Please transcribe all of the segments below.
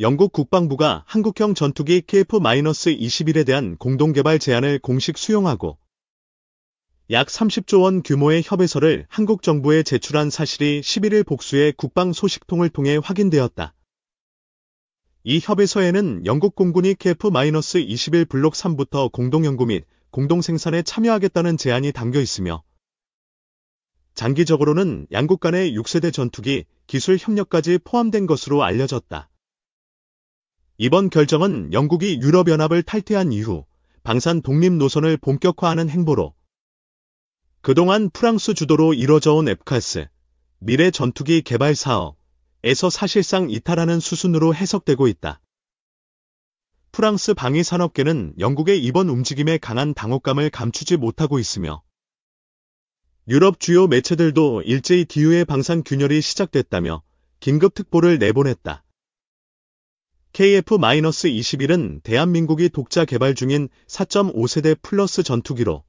영국 국방부가 한국형 전투기 KF-21에 대한 공동개발 제안을 공식 수용하고 약 30조 원 규모의 협의서를 한국 정부에 제출한 사실이 11일 복수의 국방소식통을 통해 확인되었다. 이 협의서에는 영국 공군이 KF-21 블록 3부터 공동연구 및 공동생산에 참여하겠다는 제안이 담겨 있으며 장기적으로는 양국 간의 6세대 전투기 기술 협력까지 포함된 것으로 알려졌다. 이번 결정은 영국이 유럽연합을 탈퇴한 이후 방산 독립 노선을 본격화하는 행보로 그동안 프랑스 주도로 이뤄져온 FCAS, 미래 전투기 개발 사업에서 사실상 이탈하는 수순으로 해석되고 있다. 프랑스 방위산업계는 영국의 이번 움직임에 강한 당혹감을 감추지 못하고 있으며 유럽 주요 매체들도 일제히 DU의 방산 균열이 시작됐다며 긴급특보를 내보냈다. KF-21은 대한민국이 독자 개발 중인 4.5세대 플러스 전투기로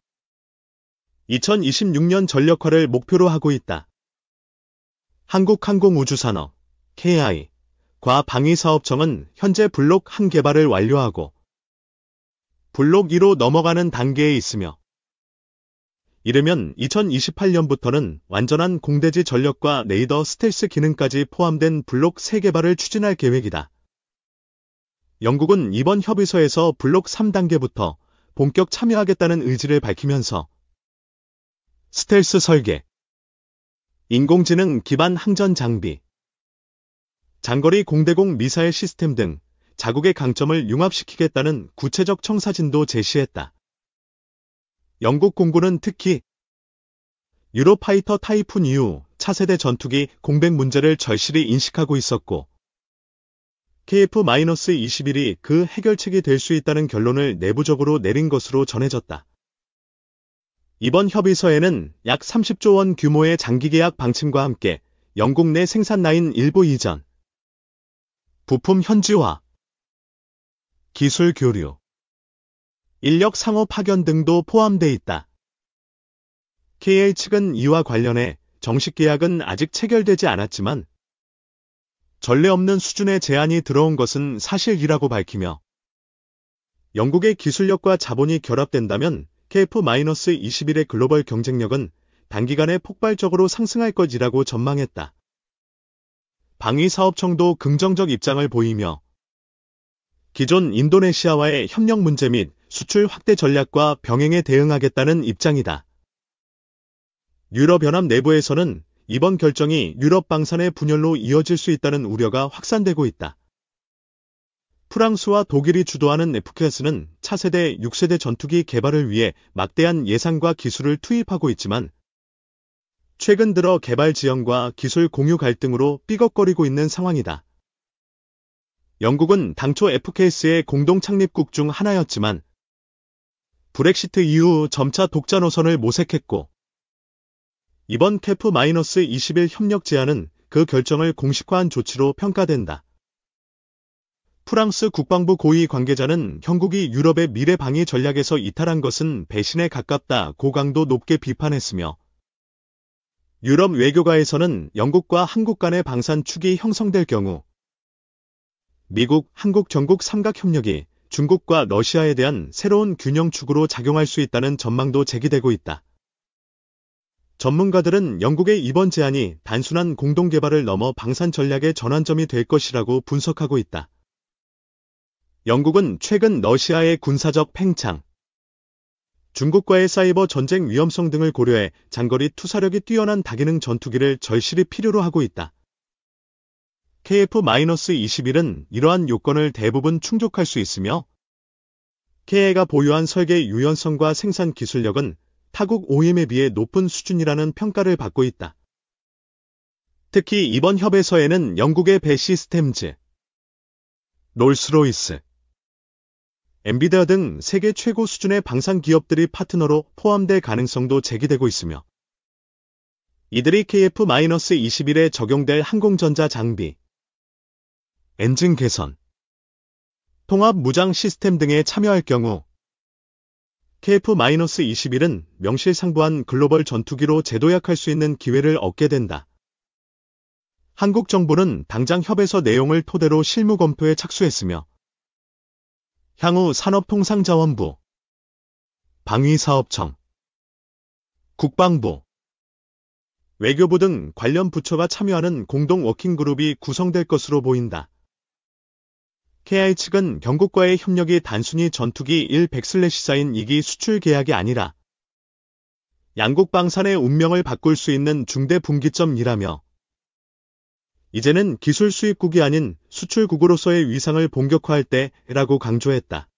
2026년 전력화를 목표로 하고 있다. 한국항공우주산업, KI,과 방위사업청은 현재 블록 1 개발을 완료하고 블록 2로 넘어가는 단계에 있으며 이르면 2028년부터는 완전한 공대지 전력과 레이더 스텔스 기능까지 포함된 블록 3 개발을 추진할 계획이다. 영국은 이번 협의서에서 블록 3단계부터 본격 참여하겠다는 의지를 밝히면서 스텔스 설계, 인공지능 기반 항전 장비, 장거리 공대공 미사일 시스템 등 자국의 강점을 융합시키겠다는 구체적 청사진도 제시했다. 영국 공군은 특히 유로파이터 타이푼 이후 차세대 전투기 공백 문제를 절실히 인식하고 있었고 KF-21이 그 해결책이 될 수 있다는 결론을 내부적으로 내린 것으로 전해졌다. 이번 협의서에는 약 30조 원 규모의 장기계약 방침과 함께 영국 내 생산 라인 일부 이전, 부품 현지화, 기술 교류, 인력 상호 파견 등도 포함돼 있다. KL 측은 이와 관련해 정식 계약은 아직 체결되지 않았지만 전례 없는 수준의 제안이 들어온 것은 사실이라고 밝히며 영국의 기술력과 자본이 결합된다면 KF-21의 글로벌 경쟁력은 단기간에 폭발적으로 상승할 것이라고 전망했다. 방위사업청도 긍정적 입장을 보이며 기존 인도네시아와의 협력 문제 및 수출 확대 전략과 병행에 대응하겠다는 입장이다. 유럽연합 내부에서는 이번 결정이 유럽 방산의 분열로 이어질 수 있다는 우려가 확산되고 있다. 프랑스와 독일이 주도하는 FCAS는 차세대 6세대 전투기 개발을 위해 막대한 예산과 기술을 투입하고 있지만 최근 들어 개발 지연과 기술 공유 갈등으로 삐걱거리고 있는 상황이다. 영국은 당초 FCAS의 공동 창립국 중 하나였지만 브렉시트 이후 점차 독자 노선을 모색했고 이번 KF-21 협력 제안은 그 결정을 공식화한 조치로 평가된다. 프랑스 국방부 고위 관계자는 형국이 유럽의 미래 방위 전략에서 이탈한 것은 배신에 가깝다고 강도 높게 비판했으며 유럽 외교가에서는 영국과 한국 간의 방산축이 형성될 경우 미국, 한국 전국 삼각협력이 중국과 러시아에 대한 새로운 균형축으로 작용할 수 있다는 전망도 제기되고 있다. 전문가들은 영국의 이번 제안이 단순한 공동개발을 넘어 방산 전략의 전환점이 될 것이라고 분석하고 있다. 영국은 최근 러시아의 군사적 팽창, 중국과의 사이버 전쟁 위험성 등을 고려해 장거리 투사력이 뛰어난 다기능 전투기를 절실히 필요로 하고 있다. KF-21은 이러한 요건을 대부분 충족할 수 있으며 KA가 보유한 설계 유연성과 생산 기술력은 타국 OEM에 비해 높은 수준이라는 평가를 받고 있다. 특히 이번 협의서에는 영국의 베시스템즈, 롤스로이스, 엔비디아 등 세계 최고 수준의 방산 기업들이 파트너로 포함될 가능성도 제기되고 있으며 이들이 KF-21에 적용될 항공전자 장비, 엔진 개선, 통합 무장 시스템 등에 참여할 경우 KF-21은 명실상부한 글로벌 전투기로 재도약할 수 있는 기회를 얻게 된다. 한국 정부는 당장 협의서 내용을 토대로 실무 검토에 착수했으며 향후 산업통상자원부, 방위사업청, 국방부, 외교부 등 관련 부처가 참여하는 공동 워킹그룹이 구성될 것으로 보인다. KI 측은 영국과의 협력이 단순히 전투기 100/4인 2기 수출 계약이 아니라 양국 방산의 운명을 바꿀 수 있는 중대 분기점이라며 이제는 기술 수입국이 아닌 수출국으로서의 위상을 본격화할 때라고 강조했다.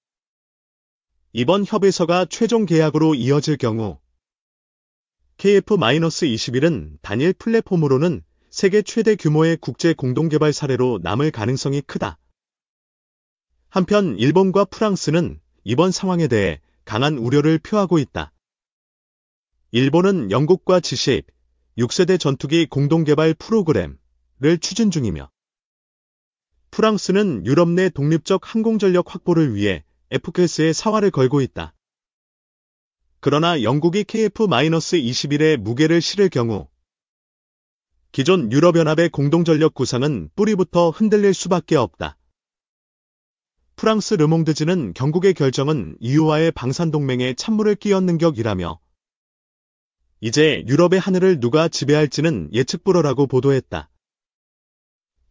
이번 협의서가 최종 계약으로 이어질 경우 KF-21은 단일 플랫폼으로는 세계 최대 규모의 국제 공동개발 사례로 남을 가능성이 크다. 한편 일본과 프랑스는 이번 상황에 대해 강한 우려를 표하고 있다. 일본은 영국과 G-shape 6세대 전투기 공동개발 프로그램을 추진 중이며 프랑스는 유럽 내 독립적 항공전력 확보를 위해 F클래스에 사활을 걸고 있다. 그러나 영국이 KF-21에 무게를 실을 경우 기존 유럽연합의 공동전력 구상은 뿌리부터 흔들릴 수밖에 없다. 프랑스 르몽드지는 영국의 결정은 EU와의 방산동맹에 찬물을 끼얹는 격이라며 이제 유럽의 하늘을 누가 지배할지는 예측 불허라고 보도했다.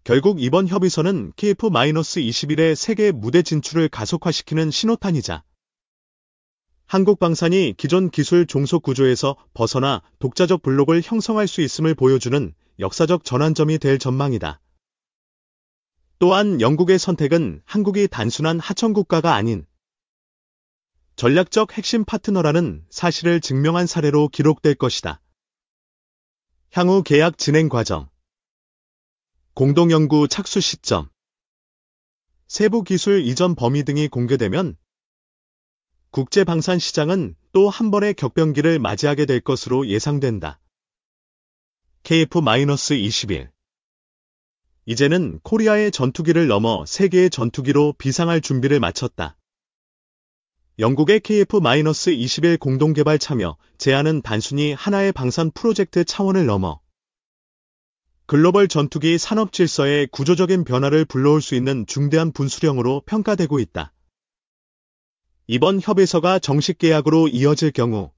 결국 이번 협의서는 KF-21의 세계 무대 진출을 가속화시키는 신호탄이자 한국 방산이 기존 기술 종속 구조에서 벗어나 독자적 블록을 형성할 수 있음을 보여주는 역사적 전환점이 될 전망이다. 또한 영국의 선택은 한국이 단순한 하청국가가 아닌 전략적 핵심 파트너라는 사실을 증명한 사례로 기록될 것이다. 향후 계약 진행 과정, 공동연구 착수 시점, 세부 기술 이전 범위 등이 공개되면 국제 방산 시장은 또 한 번의 격변기를 맞이하게 될 것으로 예상된다. KF-21 이제는 코리아의 전투기를 넘어 세계의 전투기로 비상할 준비를 마쳤다. 영국의 KF-21 공동개발 참여 제안은 단순히 하나의 방산 프로젝트 차원을 넘어 글로벌 전투기 산업 질서의 구조적인 변화를 불러올 수 있는 중대한 분수령으로 평가되고 있다. 이번 협의서가 정식 계약으로 이어질 경우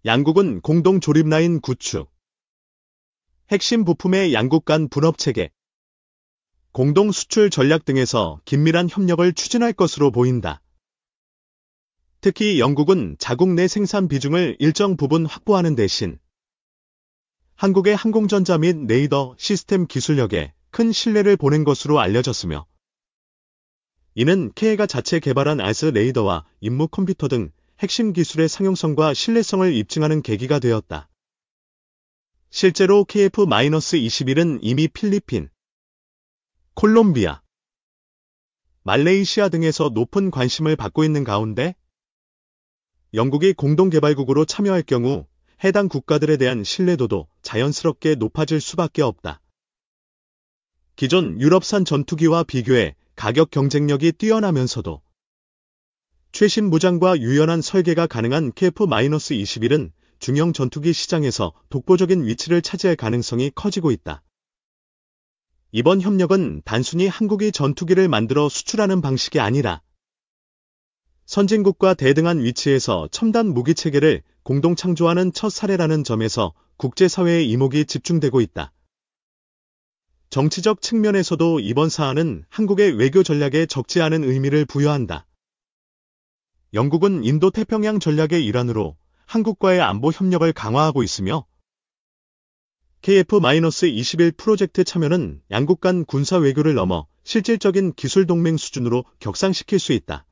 양국은 공동 조립 라인 구축, 핵심 부품의 양국 간 분업체계, 공동 수출 전략 등에서 긴밀한 협력을 추진할 것으로 보인다. 특히 영국은 자국 내 생산 비중을 일정 부분 확보하는 대신 한국의 항공전자 및 레이더 시스템 기술력에 큰 신뢰를 보낸 것으로 알려졌으며 이는 KI가 자체 개발한 알스 레이더와 임무 컴퓨터 등 핵심 기술의 상용성과 신뢰성을 입증하는 계기가 되었다. 실제로 KF-21은 이미 필리핀, 콜롬비아, 말레이시아 등에서 높은 관심을 받고 있는 가운데 영국이 공동개발국으로 참여할 경우 해당 국가들에 대한 신뢰도도 자연스럽게 높아질 수밖에 없다. 기존 유럽산 전투기와 비교해 가격 경쟁력이 뛰어나면서도 최신 무장과 유연한 설계가 가능한 KF-21은 중형 전투기 시장에서 독보적인 위치를 차지할 가능성이 커지고 있다. 이번 협력은 단순히 한국이 전투기를 만들어 수출하는 방식이 아니라 선진국과 대등한 위치에서 첨단 무기체계를 공동 창조하는 첫 사례라는 점에서 국제사회의 이목이 집중되고 있다. 정치적 측면에서도 이번 사안은 한국의 외교 전략에 적지 않은 의미를 부여한다. 영국은 인도태평양 전략의 일환으로 한국과의 안보 협력을 강화하고 있으며 KF-21 프로젝트 참여는 양국 간 군사 외교를 넘어 실질적인 기술 동맹 수준으로 격상시킬 수 있다.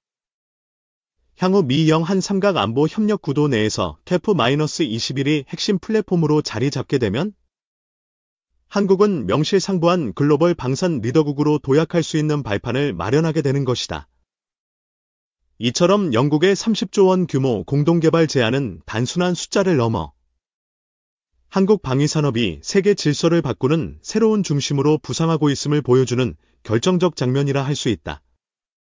향후 미-영-한 삼각 안보 협력 구도 내에서 KF-21이 핵심 플랫폼으로 자리 잡게 되면 한국은 명실상부한 글로벌 방산 리더국으로 도약할 수 있는 발판을 마련하게 되는 것이다. 이처럼 영국의 30조 원 규모 공동개발 제안은 단순한 숫자를 넘어 한국 방위산업이 세계 질서를 바꾸는 새로운 중심으로 부상하고 있음을 보여주는 결정적 장면이라 할 수 있다.